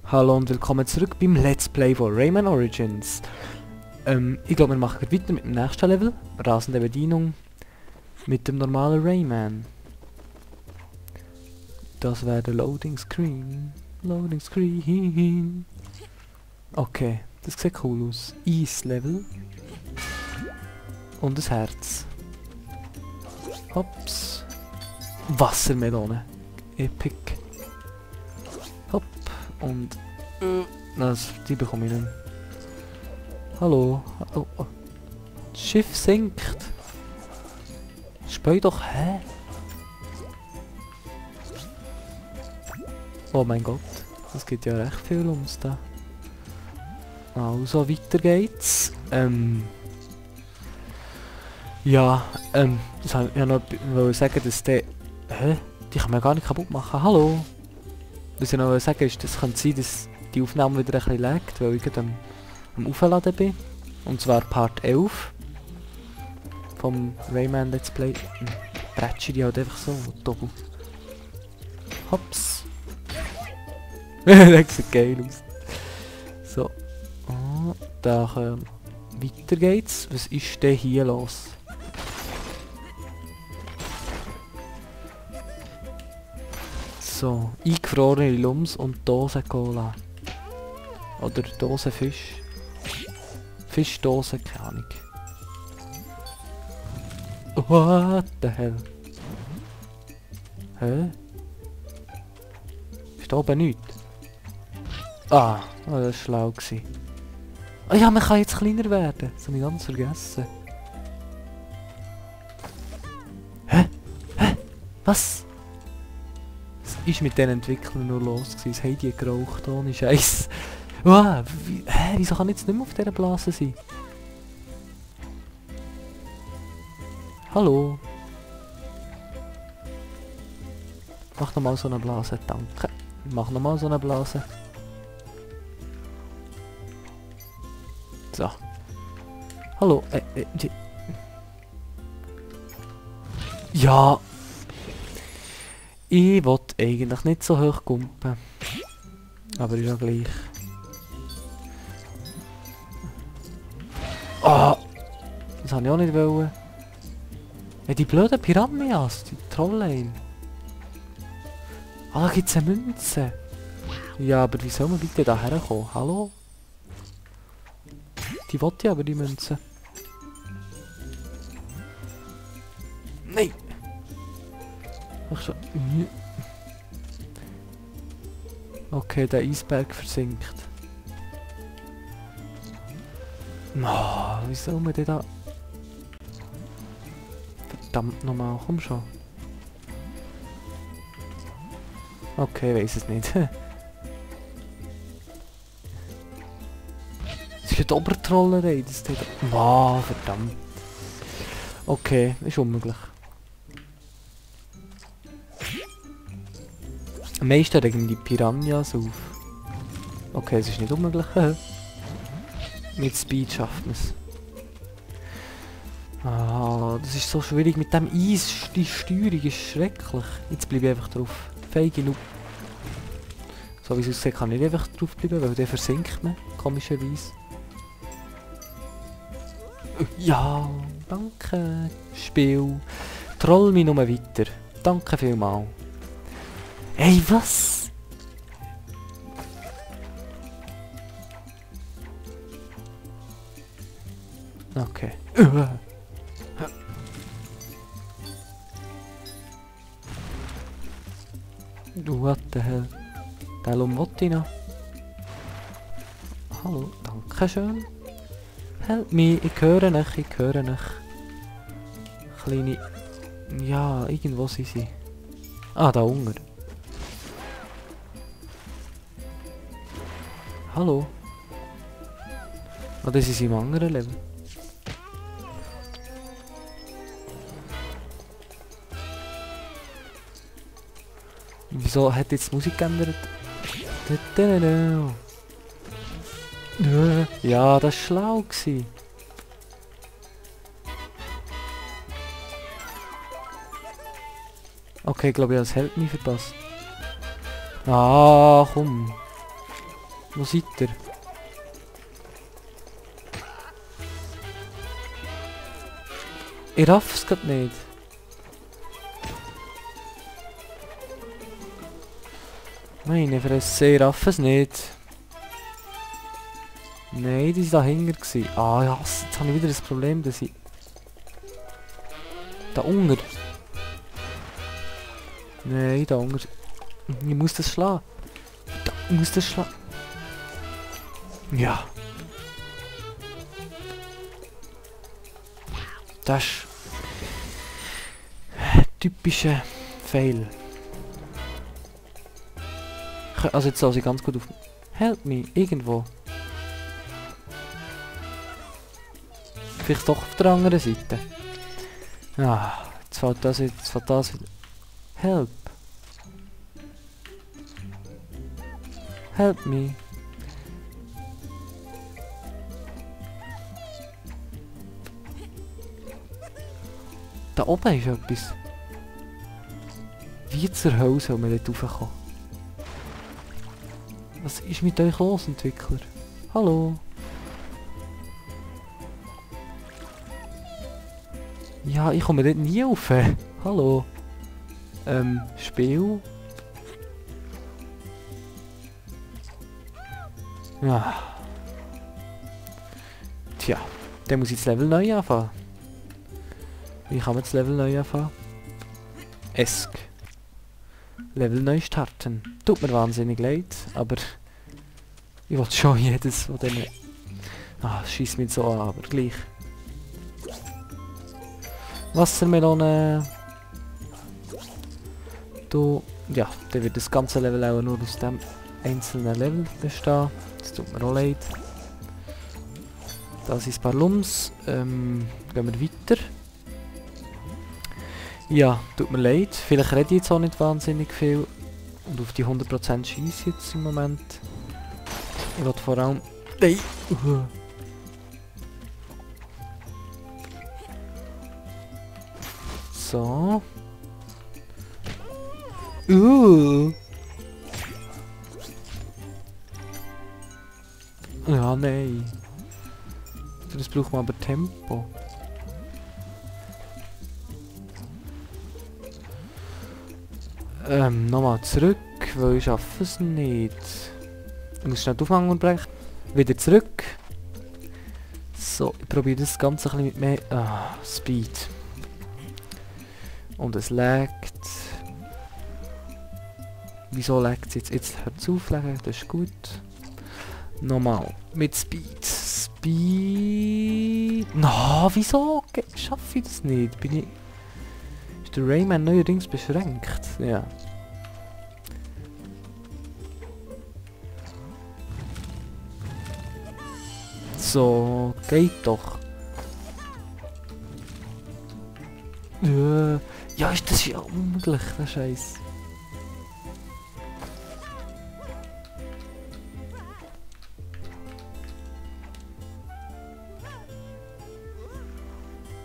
Hallo und willkommen zurück beim Let's Play von Rayman Origins. Ich glaube, wir machen weiter mit dem nächsten Level. Rasende Bedienung mit dem normalen Rayman. Das wäre der Loading Screen. Loading Screen. Okay, das sieht cool aus. Eis-Level. Und ein Herz. Hops. Wassermelone. Epic. Hopp. Und... die bekomme ich nicht mehr. Hallo. Oh, oh. Das Schiff sinkt. Speu doch, hä? Oh mein Gott. Das geht ja recht viel ums da. Also, weiter geht's. Ja, das wollte ich ja noch sagen, dass der... Hä? Die kann man gar nicht kaputt machen. Hallo? Was ich noch sagen ist, das könnte sein, dass die Aufnahme wieder ein bisschen laggt, weil ich gerade am Aufladen bin. Und zwar Part 11 vom Rayman Let's Play. Bretsche die halt einfach so, doppelt. Hops. Das sieht geil aus. So. Oh, da weiter geht's. Was ist denn hier los? So, eingefrorene Lums und Dose Cola. Oder Dose Fisch. Fischdose, keine Ahnung. What the hell? Hä? Ist da oben nichts? Ah, oh, das war schlau gewesen. Ah ja, man kann jetzt kleiner werden. Das habe ich ganz vergessen. Hä? Hä? Was? Was ist mit den Entwicklern nur los gewesen? Das haben die geraucht, ohne Scheiß. Wow, hä? Wieso kann ich jetzt nicht mehr auf dieser Blase sein? Hallo? Mach nochmal so eine Blase, danke. Mach nochmal so eine Blase. So. Hallo, ja. Ich wollte eigentlich nicht so hoch kumpen. Aber ist ja gleich. Ah! Das wollte ich auch nicht wollen. Ja, die blöden Piranhas, die Trollein. Ah, da gibt es eine Münze. Ja, aber wie soll man bitte da herkommen? Hallo? Die wollte ich aber, die Münze. Nein! Ach schon. Okay, der Eisberg versinkt. Oh, wie soll man denn da... Verdammt nochmal, komm schon. Okay, weiss es nicht. Das ist eine Obertrollerei, das steht... Wow, verdammt. Okay, ist unmöglich. Am meisten regen die Piranhas auf. Okay, es ist nicht unmöglich. Mit Speed schafft man es. Ah, das ist so schwierig mit dem Eis. Die Steuerung ist schrecklich. Jetzt bleibe ich einfach drauf. Feige genug. So wie es aussieht, kann ich nicht einfach drauf bleiben, weil der versinkt man. Komischerweise. Ja, danke. Spiel. Troll mich nur weiter. Danke vielmals. Ey, was? Okay. What the hell? Der wollte ich noch. Hallo, danke schön. Help me, ich höre nicht, ich höre nicht. Kleine... Ja, irgendwo sind sie. Ah, da unten. Hallo? Ah, das ist im anderen Level. Wieso hat jetzt die Musik geändert? Ja, das war schlau gewesen. Okay, ich glaube, ich habe das Help Me verpasst. Ah, komm. Wo seid ihr? Ich raff's grad nicht. Meine Fresse, ich raff es nicht. Nein, die waren da hinten gewesen. Ah ja, jetzt habe ich wieder das Problem, dass ich... Da unten. Nein, da unten. Ich muss das schlagen. Ich muss das schlagen. Ja. Das ist... typischer Fail. Also jetzt soll sie ganz gut auf... Help me, irgendwo. Vielleicht doch auf der anderen Seite. Ah, jetzt fällt das wieder, jetzt fällt das wieder. Help. Help me. Da oben ist etwas. Wie zur Hölle soll man dort raufkommen? Was ist mit euch los, Entwickler? Hallo? Ja, ich komme dort nie rauf. Hallo? Spiel? Ja. Tja, dann muss ich das Level neu anfangen. Wie kann man das Level neu anfangen? Esk. Level neu starten. Tut mir wahnsinnig leid, aber ich will schon jedes von denen... Ah, schießt mich so an, aber gleich. Wassermelone. Du... Ja, dann wird das ganze Level auch nur aus dem einzelnen Level bestehen. Das tut mir auch leid. Da sind ein paar Lums. Gehen wir weiter. Ja, tut mir leid. Vielleicht rede ich jetzt auch nicht wahnsinnig viel. Und auf die 100% schieße jetzt im Moment. Ich will vor allem... Nein! So. Ja, nein. Das braucht man aber Tempo. Nochmal zurück, weil ich schaffe es nicht. Ich muss schnell die Aufhängung brechen. Wieder zurück. So, ich probiere das Ganze ein bisschen mit mehr Speed. Und es laggt. Wieso laggt es jetzt? Jetzt hört es auf, das ist gut. Nochmal, mit Speed. Speed... Na, wieso schaffe ich das nicht? Bin ich... Ist der Rayman neuerdings beschränkt? Ja. So, geht doch. Ja, ist das ja unmöglich, der Scheiß.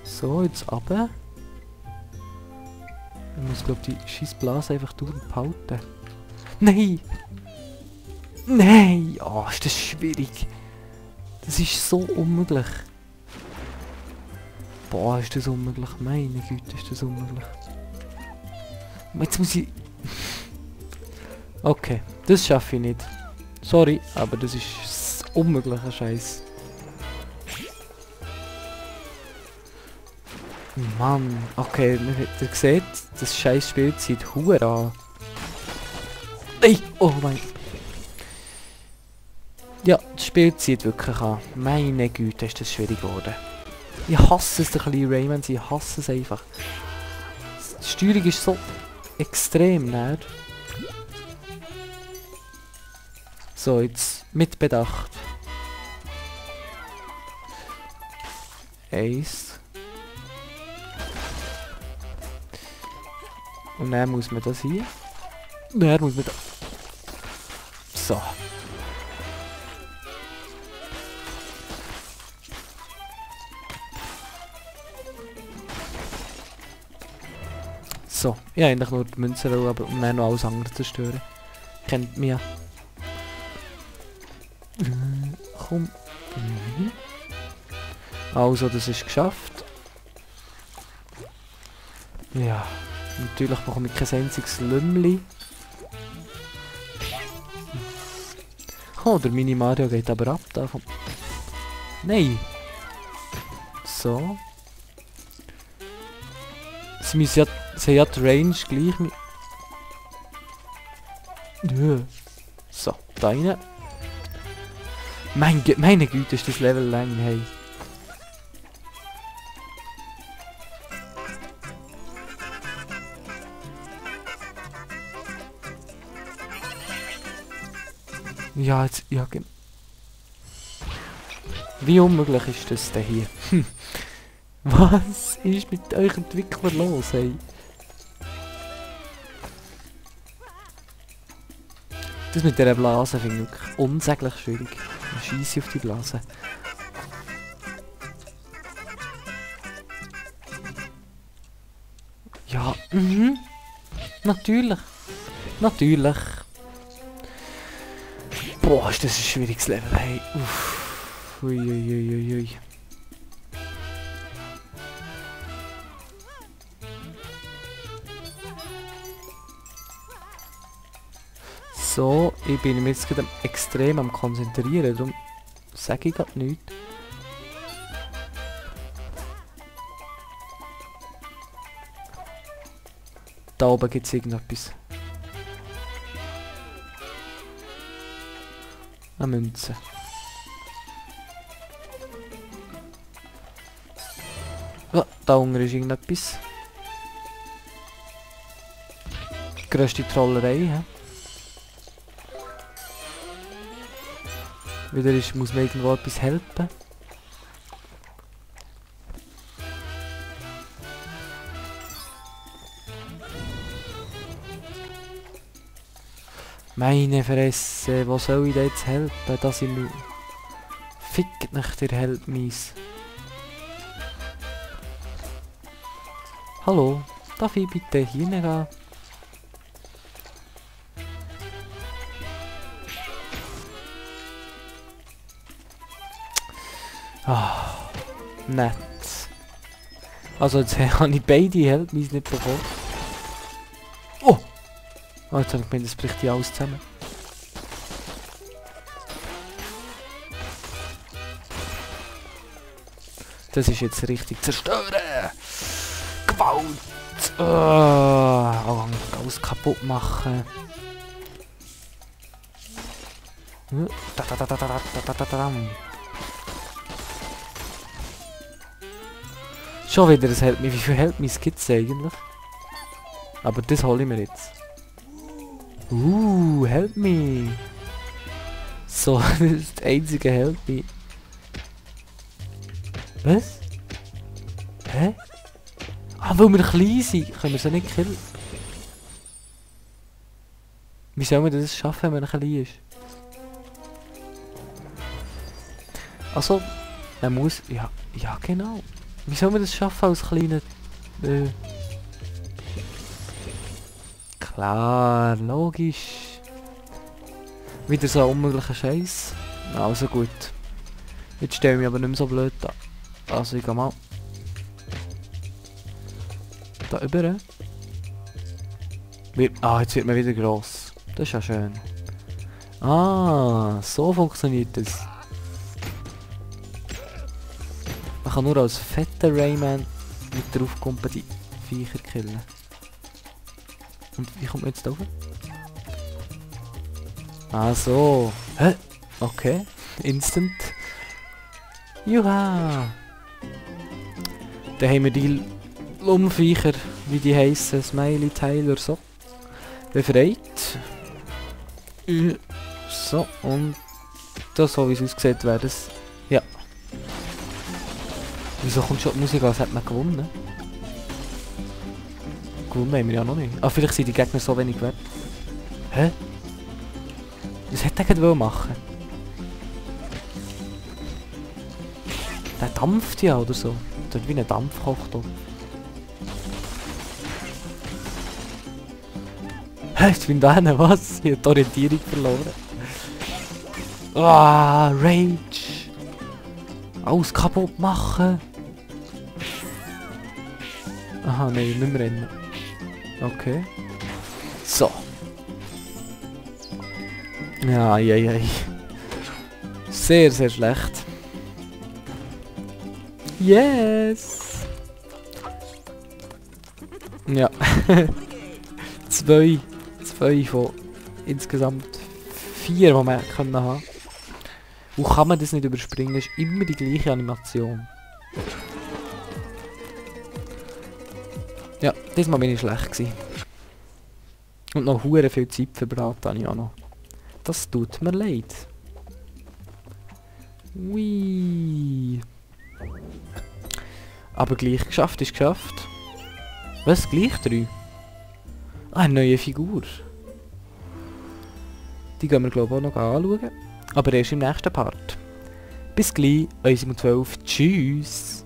So, jetzt runter. Ich muss, glaube ich, die Scheissblase einfach durchhalten. Nein! Nein! Oh, ist das schwierig. Das ist so unmöglich. Boah, ist das unmöglich. Meine Güte, ist das unmöglich. Jetzt muss ich... Okay, das schaffe ich nicht. Sorry, aber das ist unmöglicher Scheiß. Mann, okay, ihr seht, das scheiß Spiel zieht Huer an. Ey, oh mein... Ja, das Spiel zieht wirklich an. Meine Güte, ist das schwierig geworden. Ich hasse es, der kleine Rayman, ich hasse es einfach. Die Steuerung ist so extrem, ne? So, jetzt mit Bedacht. 1. Und dann muss man das hier. Dann muss man das... So. So. Ich wollte eigentlich nur die Münze, aber um dann noch alles andere zerstören. Kennt mich ja. komm. Mhm. Also, das ist geschafft. Ja, natürlich bekomme ich kein einziges Lümmli. Oh, der Mini Mario geht aber ab davon. Nein! So. Sie müssen ja, sie haben ja die Range gleich mit... Ja. So, da rein. Meine Güte, ist das Level lang, hey. Ja, jetzt, ja, wie unmöglich ist das denn hier? Was ist mit euch Entwicklern los, hey? Das mit dieser Blase finde ich wirklich unsäglich schwierig. Ich scheisse auf die Blase. Ja, natürlich. Natürlich. Boah, ist das ein schwieriges Level, hey. Uff. Uiuiuiui. So, ich bin mir jetzt gerade extrem am konzentrieren, darum sage ich gerade nichts. Da oben gibt es irgendetwas. Eine Münze. Oh, da unten ist irgendetwas. Grösste Trollerei, hä? Wieder ist, muss man irgendwo etwas helfen. Meine Fresse, wo soll ich da jetzt helfen, dass ich mir... Fickt nicht, der Help mies. Hallo, darf ich bitte hingehen? Ah, nett. Also jetzt habe ich beide Help mies nicht bekommen. Oh! Oh, jetzt habe ich gemeint, das bricht ja alles zusammen. Das ist jetzt richtig zerstören! Gewalt! Alles kaputt machen. Schon wieder, das hält mich. Wie viel hält mich gibt es eigentlich? Aber das hole ich mir jetzt. Help me! So, das ist das einzige Help me. Was? Hä? Ah, weil wir klein sind, können wir sie nicht killen. Wie soll man das schaffen, wenn man klein ist? Also, man muss... Ja, genau. Wie soll man das schaffen als kleiner... Klar, logisch. Wieder so ein unmöglicher Scheiß. Also gut. Jetzt stelle ich mich aber nicht mehr so blöd an. Also ich gehe mal. Da über. Jetzt wird man wieder gross. Das ist ja schön. Ah, so funktioniert das. Man kann nur als fetter Rayman mit drauf kommen, die Viecher killen. Und wie kommt man jetzt da rauf? Ah so. Hä? Okay. Instant. Juha! Dann haben wir die Lummviecher, wie die heissen, Smiley, Tyler, so. Befreit. So, und das, so wie es aussieht, wäre das. Ja. Wieso kommt schon die Musik, als hätte man gewonnen? Gewonnen haben wir ja noch nicht. Ah, vielleicht sind die Gegner so wenig wert. Hä? Was hätte er gerade machen? Der dampft ja oder so. Der hat wie ein Dampfkochtopf. Hä, ich bin da hin, was? Ich habe die Orientierung verloren. Ah, Rage. Alles kaputt machen. Aha, nein, nicht mehr rennen. Okay. So. Ja, ja. Sehr, sehr schlecht. Yes! Ja. zwei von insgesamt 4, die wir können haben. Wo kann man das nicht überspringen? Das ist immer die gleiche Animation. Ja, diesmal bin ich schlecht gewesen. Und noch hure viel Zeit verbraten habe ich auch noch. Das tut mir leid. Ui. Aber gleich geschafft ist geschafft. Was? Gleich 3? Ah, eine neue Figur. Die gehen wir glaube ich auch noch anschauen. Aber erst im nächsten Part. Bis gleich, eure 12. Tschüss.